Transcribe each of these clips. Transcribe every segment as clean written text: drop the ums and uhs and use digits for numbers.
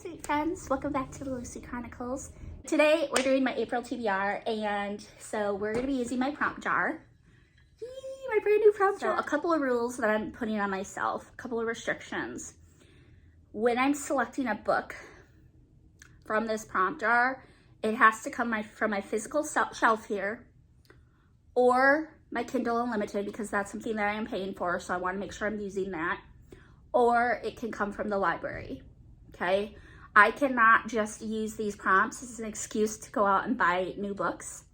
sweet friends, welcome back to the Lucy Chronicles. Today we're doing my April TBR, and so we're going to be using my prompt jar. Yee, my brand new prompt jar. A couple of rules that I'm putting on myself, a couple of restrictions. When I'm selecting a book from this prompt jar, it has to come from my physical shelf here or my Kindle Unlimited, because that's something that I am paying for, so I want to make sure I'm using that. Or it can come from the library, okay? I cannot just use these prompts as an excuse to go out and buy new books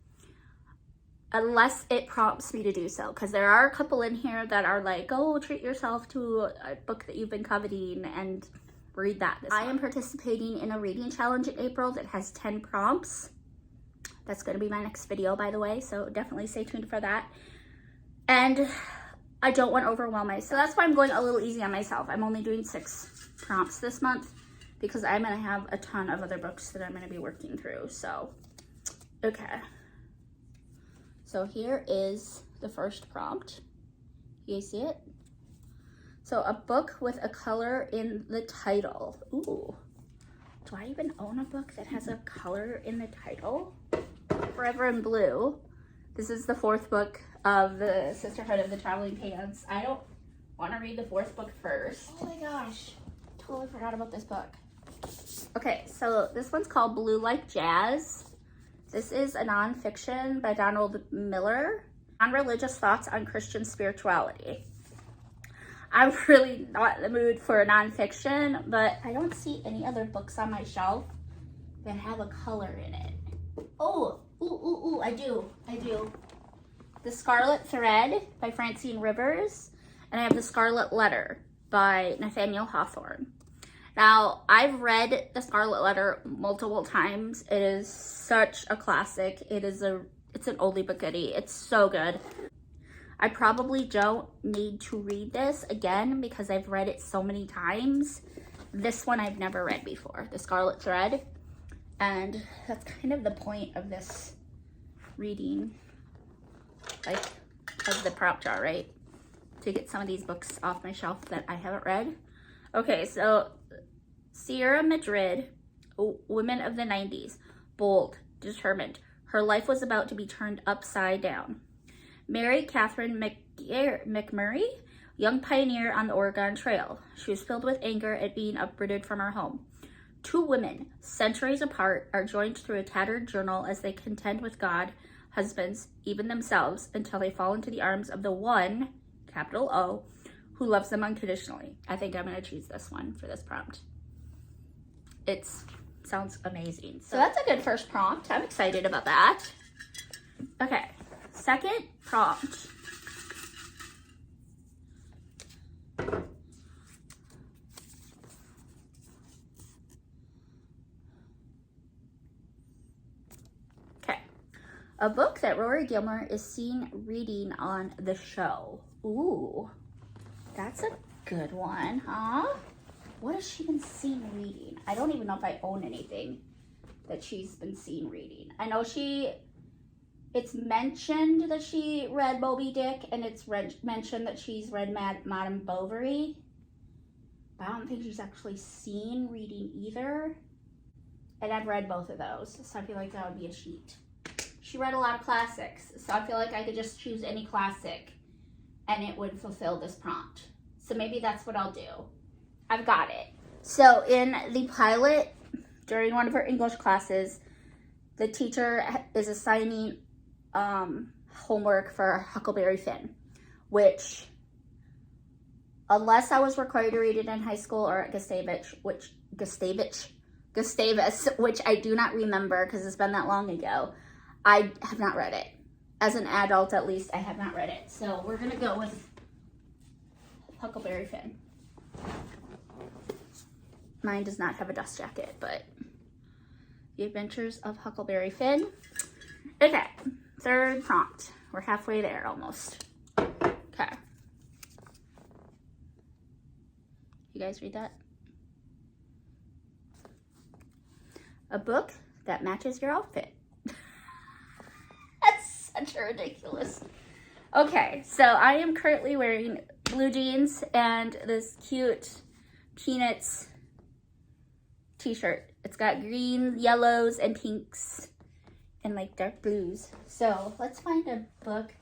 unless it prompts me to do so, because there are a couple in here that are like, oh, treat yourself to a book that you've been coveting and read that. I am participating in a reading challenge in April that has 10 prompts. That's going to be my next video, by the way, so definitely stay tuned for that. And I don't want to overwhelm myself. So that's why I'm going a little easy on myself. I'm only doing 6 prompts this month because I'm going to have a ton of other books that I'm going to be working through. So, okay. So here is the first prompt. You see it? So a book with a color in the title. Ooh. Do I even own a book that has a color in the title? Forever in Blue. This is the 4th book of the Sisterhood of the Traveling Pants. I don't want to read the 4th book first. Oh my gosh, totally forgot about this book. Okay, so this one's called Blue Like Jazz. This is a nonfiction by Donald Miller on religious thoughts on Christian spirituality. I'm really not in the mood for a nonfiction, but I don't see any other books on my shelf that have a color in it. Oh, ooh, I do. The Scarlet Thread by Francine Rivers, and I have The Scarlet Letter by Nathaniel Hawthorne. Now, I've read The Scarlet Letter multiple times. It is such a classic. It's an oldie but goodie. It's so good. I probably don't need to read this again because I've read it so many times. This one I've never read before, The Scarlet Thread. And that's kind of the point of this reading, like, of the prompt jar, right? To get some of these books off my shelf that I haven't read. Okay, so Sierra Madrid, women of the 90s, bold, determined. Her life was about to be turned upside down. Mary Catherine McMurray, young pioneer on the Oregon Trail. She was filled with anger at being uprooted from her home. 2 women, centuries apart, are joined through a tattered journal as they contend with God, husbands, even themselves, until they fall into the arms of the one, capital O, who loves them unconditionally. I think I'm going to choose this one for this prompt. It sounds amazing. So that's a good first prompt. I'm excited about that. Okay, second prompt. A book that Rory Gilmore is seen reading on the show. Ooh, that's a good one, huh? What has she been seen reading? I don't even know if I own anything that she's been seen reading. I know it's mentioned that she read Moby Dick, and it's mentioned that she's read Madame Bovary. But I don't think she's actually seen reading either. And I've read both of those, so I feel like that would be a cheat. She read a lot of classics, so I feel like I could just choose any classic and it would fulfill this prompt. So maybe that's what I'll do. I've got it. So in the pilot, during one of her English classes, the teacher is assigning homework for Huckleberry Finn, which, unless I was required to read it in high school or at Gustavus, which I do not remember because it's been that long ago, I have not read it. As an adult, at least, I have not read it. So we're going to go with Huckleberry Finn. Mine does not have a dust jacket, but The Adventures of Huckleberry Finn. Okay, third prompt. We're halfway there almost. Okay. You guys read that? A book that matches your outfit. That's such a ridiculous. Okay, so I am currently wearing blue jeans and this cute Peanuts t-shirt. It's got greens, yellows, and pinks, and like dark blues. So let's find a book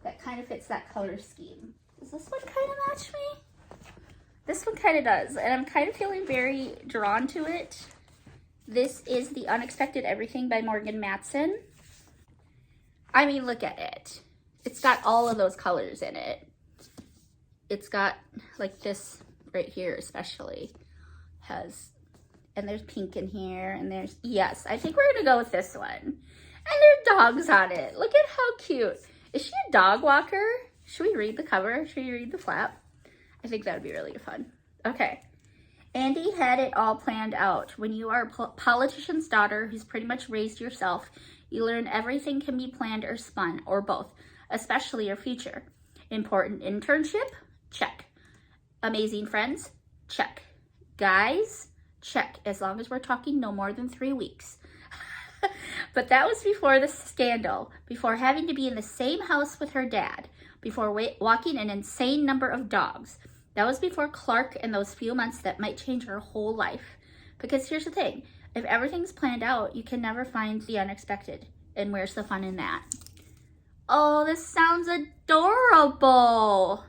that kind of fits that color scheme. Does this one kind of match me? This one kind of does, and I'm kind of feeling very drawn to it. This is The Unexpected Everything by Morgan Matson. I mean, look at it. It's got all of those colors in it. It's got like this right here especially has, and there's pink in here, and there's, yes, I think we're gonna go with this one. And there are dogs on it. Look at how cute. Is she a dog walker? Should we read the cover? Should we read the flap? I think that would be really fun. Okay. Andy had it all planned out. When you are a politician's daughter who's pretty much raised yourself, you learn everything can be planned or spun, or both, especially your future. Important internship? Check. Amazing friends? Check. Guys? Check. As long as we're talking no more than 3 weeks. But that was before the scandal, before having to be in the same house with her dad, before walking an insane number of dogs. That was before Clark and those few months that might change her whole life. Because here's the thing, if everything's planned out, you can never find the unexpected. And where's the fun in that? Oh, this sounds adorable.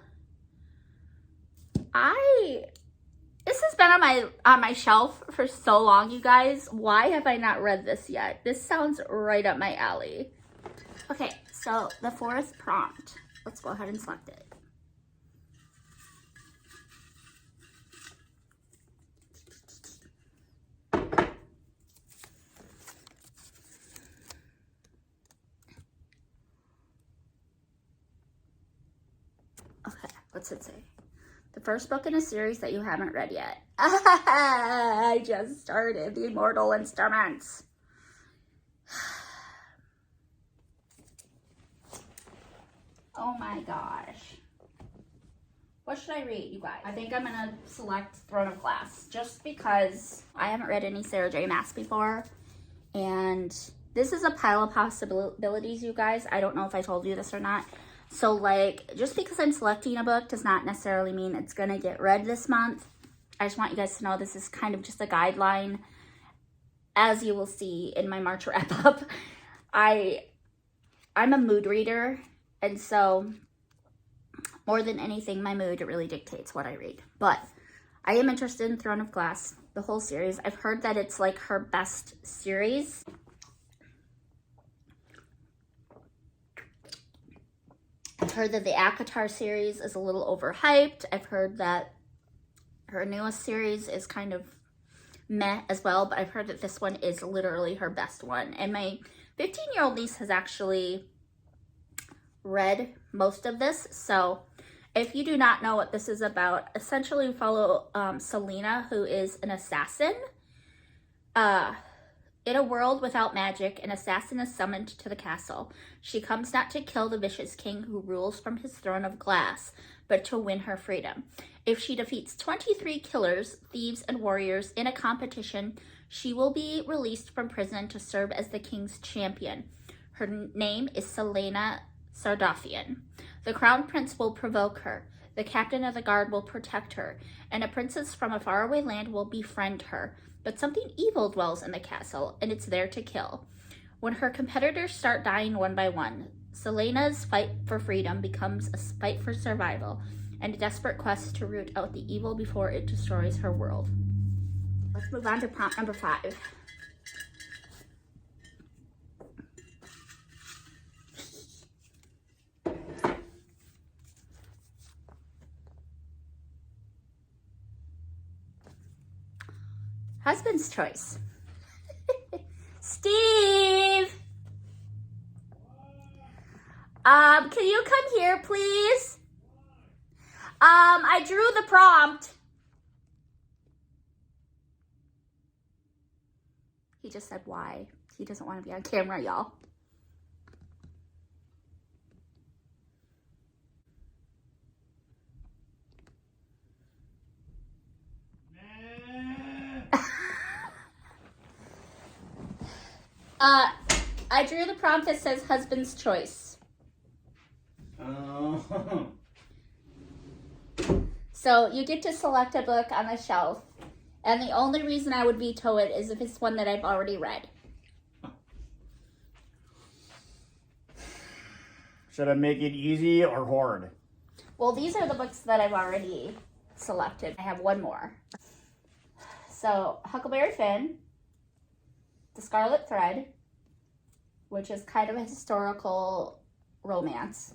This has been on my shelf for so long, you guys. Why have I not read this yet? This sounds right up my alley. Okay, so the fourth prompt. Let's go ahead and select it. Okay, what's it say? The first book in a series that you haven't read yet. I just started The Immortal Instruments. Oh my gosh. What should I read, you guys? I think I'm gonna select Throne of Glass just because I haven't read any Sarah J. Maas before. And this is a pile of possibilities, you guys. I don't know if I told you this or not. So like, just because I'm selecting a book does not necessarily mean it's gonna get read this month. I just want you guys to know this is kind of just a guideline. As you will see in my March wrap up, I'm a mood reader, and so more than anything, my mood really dictates what I read. But I am interested in Throne of Glass, the whole series. I've heard that it's like her best series. I've heard that the ACOTAR series is a little overhyped. I've heard that her newest series is kind of meh as well, but I've heard that this one is literally her best one. And my 15-year-old niece has actually read most of this. So if you do not know what this is about, essentially we follow Selena, who is an assassin. In a world without magic, an assassin is summoned to the castle. She comes not to kill the vicious king who rules from his throne of glass, but to win her freedom. If she defeats 23 killers, thieves, and warriors in a competition, she will be released from prison to serve as the king's champion. Her name is Selena Sardothien. The crown prince will provoke her. The captain of the guard will protect her, and a princess from a faraway land will befriend her. But something evil dwells in the castle, and it's there to kill. When her competitors start dying one by one, Selena's fight for freedom becomes a fight for survival and a desperate quest to root out the evil before it destroys her world. Let's move on to prompt number 5. Husband's choice. Steve! Can you come here, please? I drew the prompt. He just said why. He doesn't want to be on camera, y'all. I drew the prompt that says husband's choice. Oh. So you get to select a book on the shelf, And the only reason I would veto it is if it's one that I've already read. Should I make it easy or hard? Well, these are the books that I've already selected. I have one more. So, Huckleberry Finn, The Scarlet Thread, which is kind of a historical romance.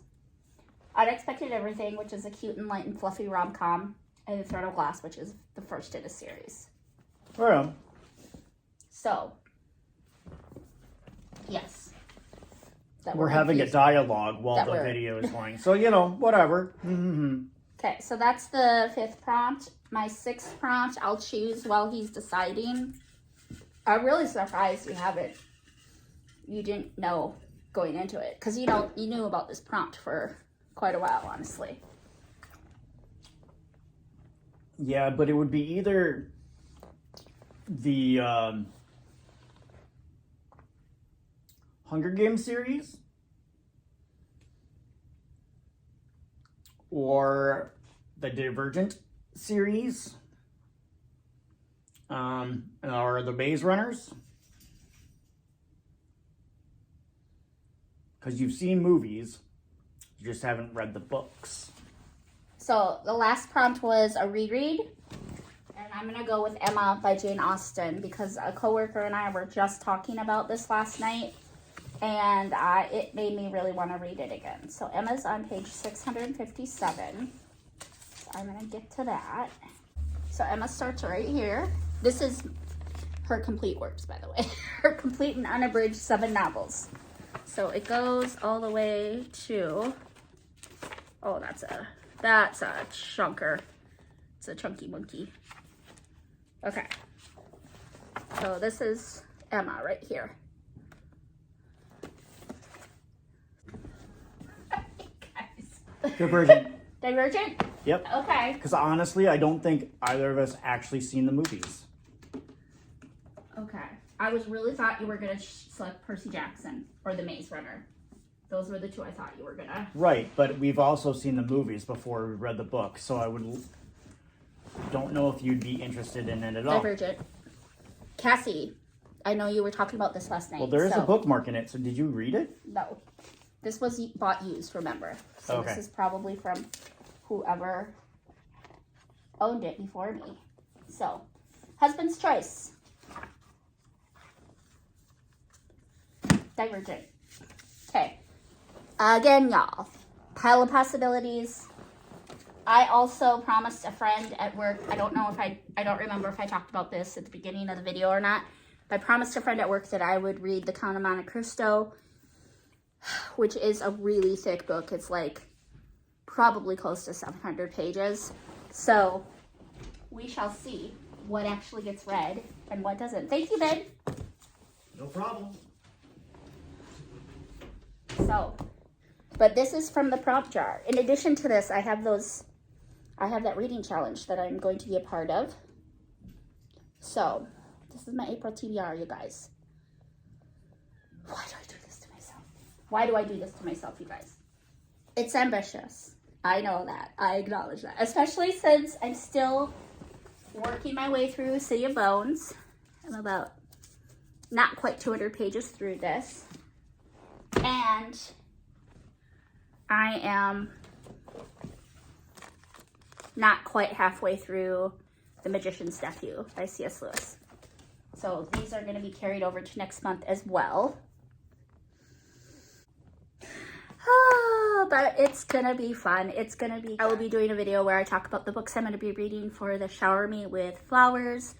Unexpected Everything, which is a cute and light and fluffy rom-com. And The Throne of Glass, which is the first in a series. Oh, yeah. So, yes. We're having a dialogue while the video is going. So, you know, whatever. Mm-hmm. Okay, so that's the 5th prompt. My 6th prompt, I'll choose while he's deciding. I'm really surprised you didn't know going into it. Because, you knew about this prompt for quite a while, honestly. Yeah, but it would be either the Hunger Games series or the Divergent series or the Maze Runners. Because you've seen movies, you just haven't read the books. So the last prompt was a reread, and I'm going to go with Emma by Jane Austen because a coworker and I were just talking about this last night, and it made me really want to read it again. So Emma's on page 657. So I'm going to get to that. So Emma starts right here. This is her complete works, by the way. Her complete and unabridged 7 novels. So it goes all the way to, oh, that's a chunker. It's a chunky monkey. Okay. So this is Emma right here. Divergent. Divergent? Yep. Okay. Because honestly, I don't think either of us actually seen the movies. Okay. I really thought you were going to select Percy Jackson or The Maze Runner. Those were the 2 I thought you were going to. Right, but we've also seen the movies before we read the book, so I don't know if you'd be interested in it at all. Divergent. Cassie, I know you were talking about this last night. Well, there is a bookmark in it, so did you read it? No. This was bought used, remember? So okay. This is probably from whoever owned it before me. So, Husband's Choice. Divergent. Okay. Again, y'all. Pile of possibilities. I also promised a friend at work, I don't remember if I talked about this at the beginning of the video or not, but I promised a friend at work that I would read The Count of Monte Cristo, which is a really thick book. It's like probably close to 700 pages. So we shall see what actually gets read and what doesn't. Thank you, Ben. No problem. So, but this is from the prompt jar. In addition to this, I have that reading challenge that I'm going to be a part of. So, this is my April TBR, you guys. Why do I do this to myself? Why do I do this to myself, you guys? It's ambitious. I know that. I acknowledge that. Especially since I'm still working my way through City of Bones. I'm about not quite 200 pages through this. And I am not quite halfway through The Magician's Nephew by C.S. Lewis. So these are going to be carried over to next month as well. But it's going to be fun. I will be doing a video where I talk about the books I'm going to be reading for the Shower Me with Flowers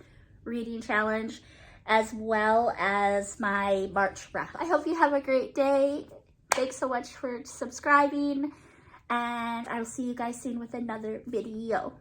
reading challenge, as well as my March wrap. I hope you have a great day. Thanks so much for subscribing, and I'll see you guys soon with another video.